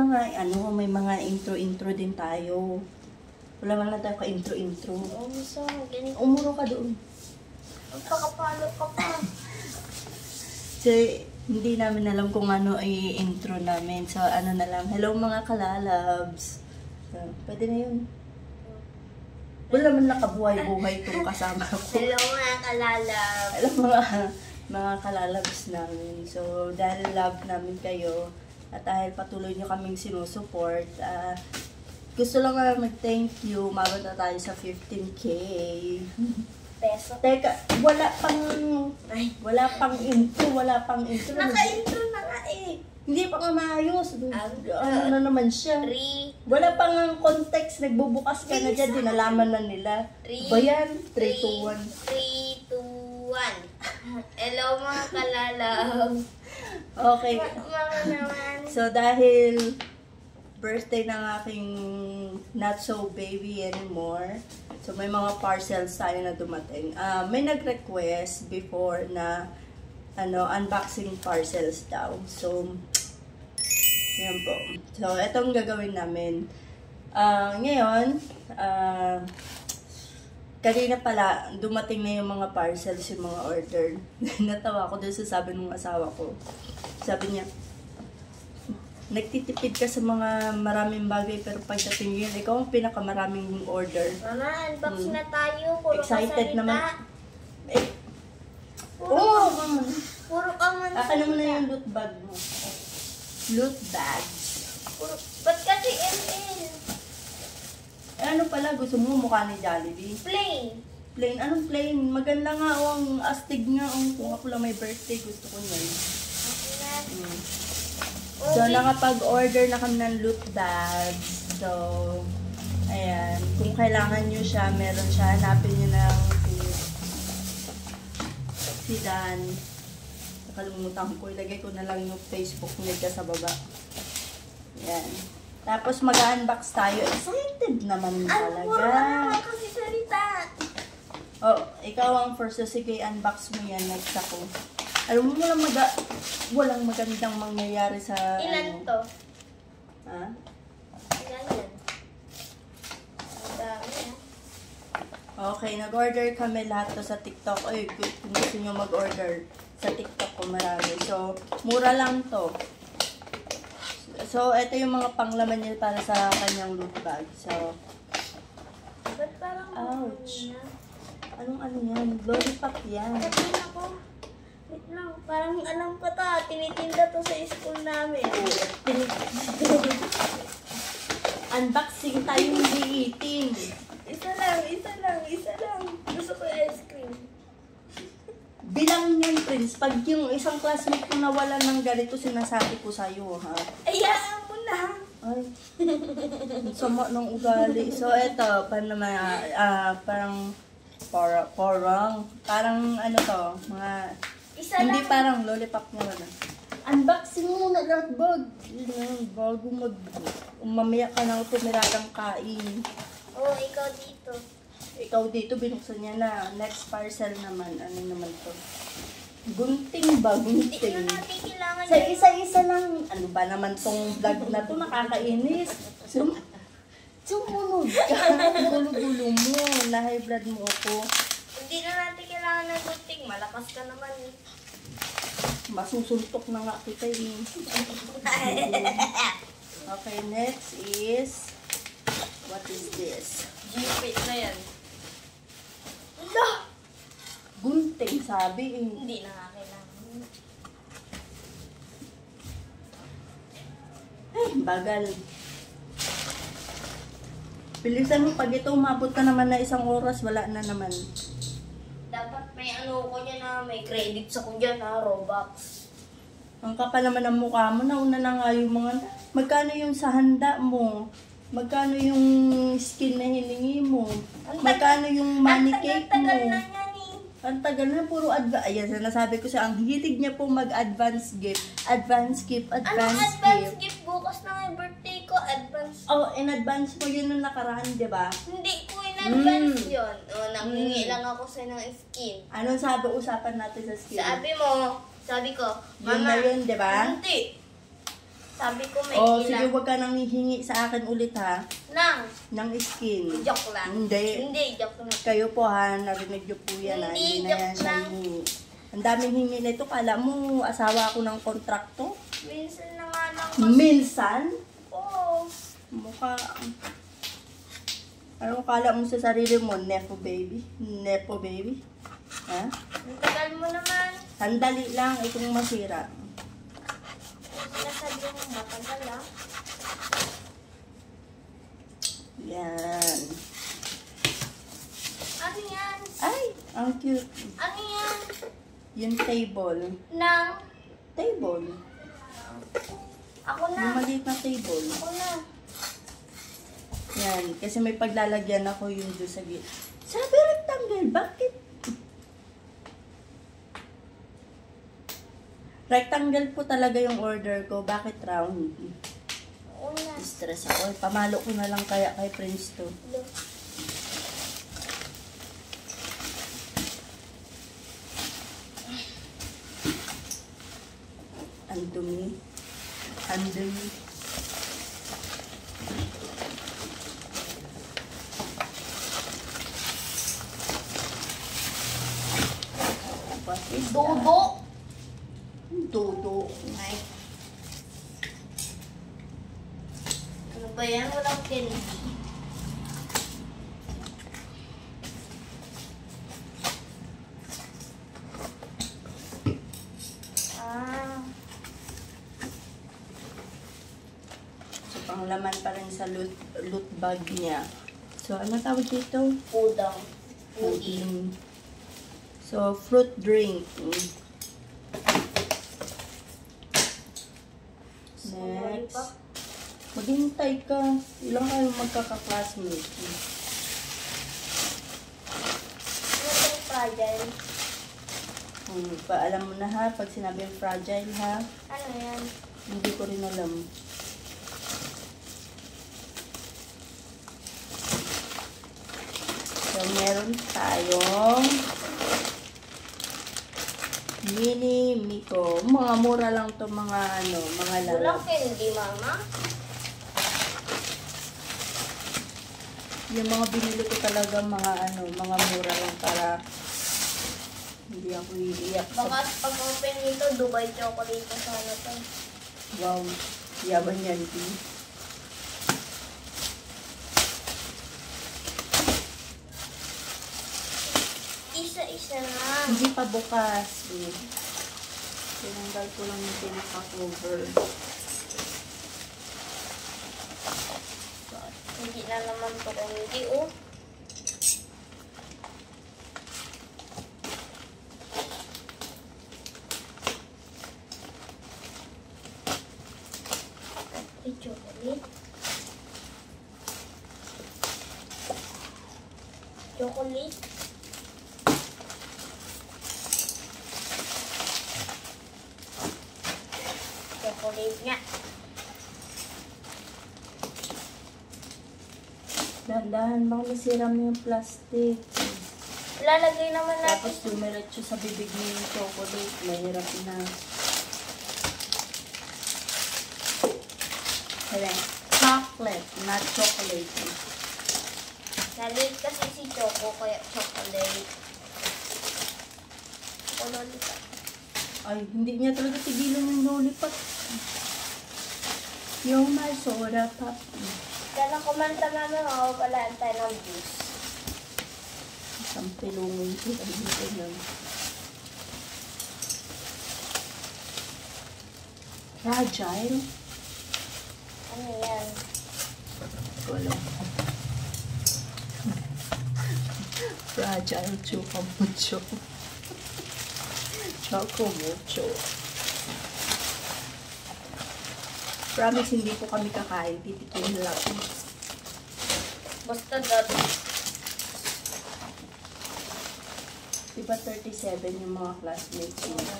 nga, ano, may mga intro-intro din tayo. Wala man lang tayo ka-intro-intro. Oo, gusto mo, ganito. Umuro ka doon. Magpakapalo ka pa. So, hindi namin alam kung ano ay intro namin. So, ano na lang. Hello mga kalalabs. So, pwede na yun. Wala man nakabuhay-buhay itong kasama ko. Hello mga kalalab. Alam mga kalalabs namin. So, dahil love namin kayo at dahil patuloy nyo kaming sinusuport, gusto lang nga mag-thank you. Umabot na tayo sa 15K. Peso. Teka, wala pang intro. Naka-intro na nga eh. Hindi pa nga maayos. Ano na naman siya? 3, Wala pang ang context. Nagbubukas ka na dyan. Dinalaman na nila. Ba yan? 3, 2, 1. 3, 2, 1. Hello mga kalalab. Okay. Mga naman. So, dahil birthday ng aking not so baby anymore, so may mga parcels tayo na dumating. May nag-request before na unboxing parcels daw. So, yan po. So, itong gagawin namin. Ngayon, kanina pala, dumating na yung mga parcels, yung mga order. Natawa ko dun sa sabi ng asawa ko. Sabi niya, nagtitipid ka sa mga maraming bagay pero pagdating yun, ikaw ang pinakamaraming order. Mama, unbox na tayo. Puro Excited ka naman. Puro ka man Akin naman na yung loot bag mo. Loot bags. Ba't kasi ML? Ano pala, gusto mo mukha ni Jollibee? Plain. Plain? Anong plain? Maganda nga o ang astig nga o kung ako lang may birthday, gusto ko nyan. So, nakapag-order na kami ng loot bags. So, ayan. Kung kailangan nyo siya, meron siya. Hanapin nyo ng si Dan. Nakalimutan ko. Ilagay ko na lang yung Facebook niya sa baba. Ayan. Tapos mag-unbox tayo. Excited naman talaga. Puro ka naman kasi salita. Oh, ikaw ang first. So, sige, unbox mo yan. Next ako. Alam mo walang magandang mangyayari sa... Ilan to? Ha? Ilan yan? Ang dami yan. Okay, nag-order kami lahat to sa TikTok. Ay, kung gusto nyo mag-order sa TikTok ko marami. So, mura lang to. So, ito yung mga panglaman niya para sa kanyang loot bag. So, Ba't parang... ouch. Anong ano yan? Lollipop yan. Sabihin ako. Wait lang, parang alam ko to. Tinitinda to sa school namin. Unboxing tayo hindi eating. Isa lang. Gusto ko ice cream. Bilang yan, Prince. Pag yung isang classmate ko nawala ng ganito, sinasabi ko sa'yo, ha? Ayaan mo na. Ay, sama ng ugali. So, eto, parang ano to, mga, Isa hindi lang. parang lollipop na wala. Unboxing mo na lang, bag. Bago mamaya ka na tumiradang kain. Oo, ikaw dito. Ikaw dito, binuksan niya na. Next parcel naman. Ano naman to? Gunting ba? Hindi Gunting. na natin kailangan Sa isa-isa lang. Ano ba naman tong vlog na to? Nakakainis. Sumunod ka. Gulo-gulo mo. Na-high blood mo ako. Hindi na natin kailangan ng gunting. Malakas ka naman eh. Masusuntok na nga kita eh. Okay, next is... What is this? Gipit na yan. Ala! Gunting, sabi eh. Hindi na nga kailangan. Ay, bagal. Bilisan mo, pag ito umabot ka naman na 1 oras, wala na naman. Dapat may ano ko dyan na may credits ako dyan na Robux. Ang kapal naman ang mukha mo, nauna na nga yung mga... Magkano yung sa handa mo? Magkano yung skin na hiningi mo? Magkano yung money cake mo? Ang tagal na yan eh. Ang tagal na, puro advance. Ayan, sinasabi ko siya, ang hilig niya po mag-advance gift. Advance gift, Anong advance advance gift. gift? Bukas na yung birthday ko. Advance. Oh, in advance mo yun nung nakaraan, di ba? Hindi ko in-advance yun. O, nangingi lang ako sa ng skin. Anong sabi usapan natin sa skin? Sabi ko, Yun na Mama, yun, di ba? hindi. Sabi ko may Oh, ilang. sige, huwag ka nang hihingi sa akin ulit ha. Ng skin. Joke lang. Hindi. Joke lang. Kayo po ha, narinig niyo po yan ha. Hindi, Hindi na yan joke siya lang. hihingi. Ang daming hingi nito. Kala mo, asawa ako ng kontrakto? Minsan na nga lang. Minsan? Oo. Mukha. Anong kala mo sa sarili mo? Nepo baby? Nepo baby? Ha? Ang tagal mo naman. Sandali lang, itong masira. Sinasabi mo matagal ah. Yan. Ano yan? Ay, ang cute. Ano yan? Yung table. Nang? Table. Ako na. Yung maliit na table. Ako na. Yan, kasi may paglalagyan ako yung doon sa gitna. Sabi rectangle, bakit? Rectangle po talaga yung order ko. Bakit round? Ako na. Stress ako. Pamalo ko na lang kaya kay Prince to. Look. Ang dumi. Ang dumi. What is that? Dodo. Dodo. Ay. Ano ba yan? Walang candy. Ah. So, panglaman pa rin sa loot bag niya. So, ano tawag dito? Pudang. Pudi. So, fruit drink. Next. Maghintay ka. Ilang kayo magkaka-classmate? Ano itong fragile? Paalam mo na ha, pag sinabing fragile ha, Ano yan? hindi ko rin alam. So, meron tayong mini Miko. Mga mura lang to mga ano, mga Walang lalak. candy, mama. Yung mga binili ko talaga mga ano, mga mura lang para hindi ako iiyak Baka sa pag-open nito, Dubai chocolate na sana to. wow, yaman yan, P. Isa-isa na. Hindi pa bukas. Tinanggal ko lang yung pinaka-cover. Hindi na naman to candy, oh. Ay, chocolate. Chocolate. Chocolate nga. Dahan-dahan, baka masira mo yung plastic. Ilalagay naman natin. Tapos dumiretso sa bibig mo yung chocolate. Mahirap na. Kaya, chocolate, not chocolate. Nalit kasi si Choco, kaya chocolate. O lollipop. Ay, hindi niya talaga tigilan yung lollipop. Yung my soda pop. Kaya lang kumanta namin, makawalaan tayo ng juice. Isang pilungin ko. Dito lang. Fragile. Ano yan? Wala. Fragile choco mucho. Choco mucho. Promise, hindi po kami kakain. Titikin lang. Basta dati. Diba 37 yung mga classmates niya?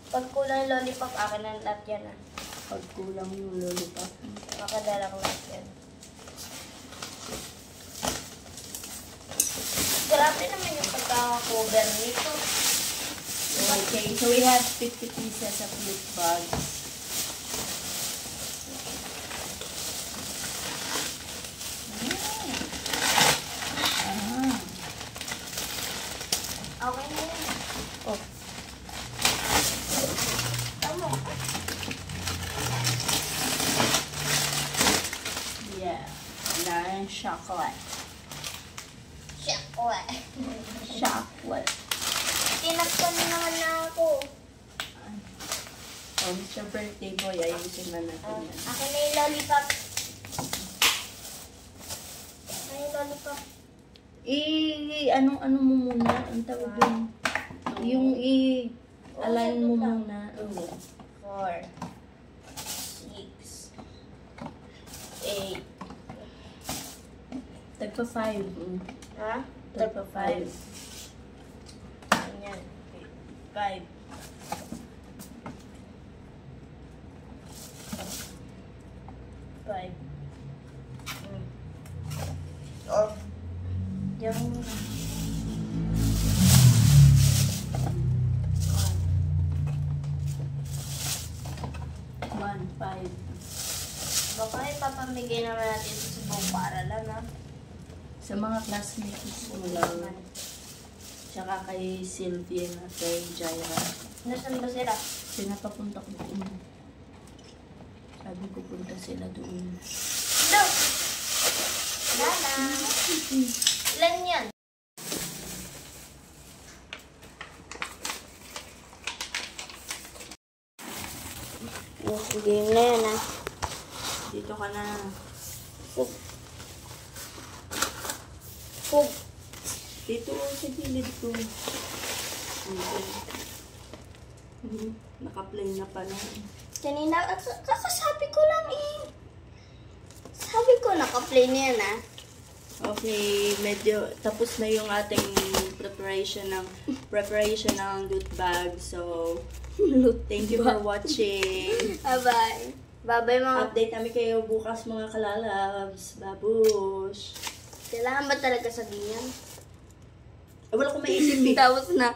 Pag kulang lollipop, akin ang lahat yan ah. Pag kulang yung lollipop. Makadala ko lahat yan. Grabe naman yung pagkaka-cover nito. Okay, so we have 50 pieces of loot bags. Okay na yun. Oh. Tama. Yeah. Na yung chocolate. Chocolate. Chocolate. Tinakpan mo naman na ako. Oh, Mr. Birthday Boy, ayusin na natin yan. Akin na yung lollipop. Akin na yung lollipop. Ano mo muna? Ang tawag yun? Yung align mo muna. 4, 6, 8. Tagpa 5. Ha? Tagpa 5. Ganyan. 5. Oh. Diyan muna. 1, 5. Baka ipapamigay naman natin ito sa buong paaralan, ha? Sa mga classmates mo lang. Tsaka kay Sylvia at kay Jaira. Nasaan ba sila? Pinapapunta ko doon. Sabi ko punta sila doon. Hello! Lala! Ilan yan? Yes, game na yan, ha? Dito ka na. Pug. Pug. Dito sa gilid ko. Naka-play na pala. Kanina, kakasabi ko lang eh. Sabi ko, naka-play na yan, ha? Okay, medyo tapos na yung ating preparation ng loot bag. So, thank you for watching. Bye-bye. Bye-bye, mga... Update kami kayo bukas mga kalalabs. Babush. Kailangan ba talaga sabihin yan? Wala ko maisip eh. Tapos na.